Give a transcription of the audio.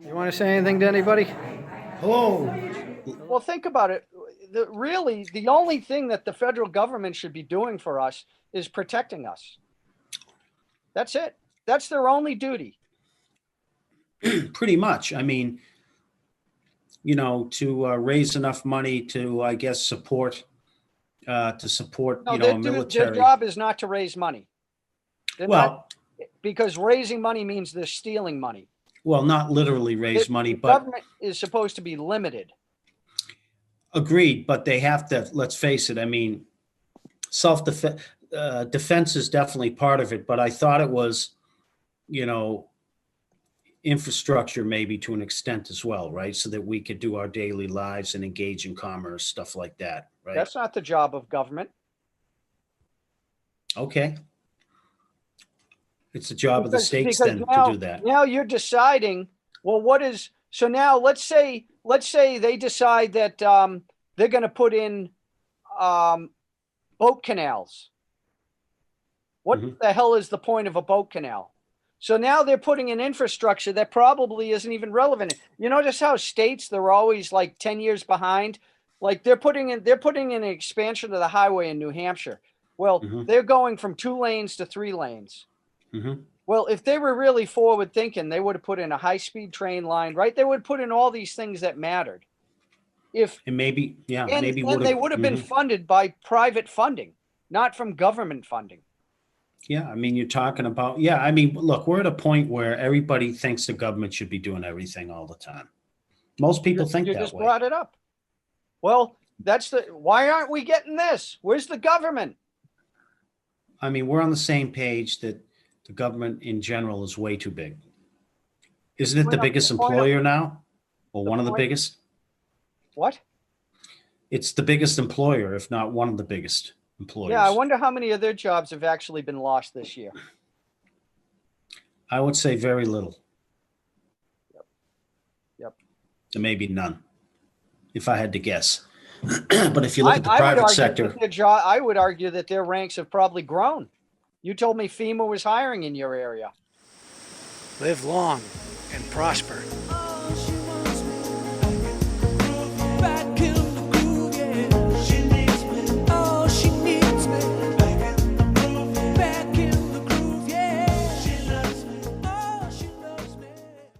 You want to say anything to anybody? Hello. Well, think about it. Really, the only thing that the federal government should be doing for us is protecting us. That's it. That's their only duty. Pretty much. I mean, to raise enough money to, I guess, support, No, a their military. job is not to raise money. They're not, Well, because raising money means they're stealing money. well, not literally raise money, The but government is supposed to be limited. agreed. But they have to. Let's face it. I mean, defense is definitely part of it. But I thought it was, you know, infrastructure maybe to an extent as well, right? So that we could do our daily lives and engage in commerce, stuff like that, right? That's not the job of government. Okay. It's the job of the states Because then now, to do that. now you're deciding, well, so now let's say they decide that they're going to put in boat canals. What the hell is the point of a boat canal? So now they're putting in infrastructure that probably isn't even relevant. You notice how states, they're always like 10 years behind. Like they're putting in an expansion of the highway in New Hampshire. Well, they're going from 2 lanes to 3 lanes. Well, if they were really forward thinking, they would have put in a high-speed train line, right? They would put in all these things that mattered. And maybe they would have been funded by private funding, not from government funding. Yeah, I mean, you're talking about, I mean, look, we're at a point where everybody thinks the government should be doing everything all the time. Most people think that way. You just brought it up. Well, why aren't we getting this? Where's the government? I mean, we're on the same page that the government in general is way too big. Isn't it the biggest employer now? Or one of the biggest? What? It's the biggest employer, if not one of the biggest employers. Yeah, I wonder how many of their jobs have actually been lost this year. I would say very little. Yep. Maybe none, if I had to guess. But if you look at the private sector, I would argue that their ranks have probably grown. You told me FEMA was hiring in your area. Live long and prosper.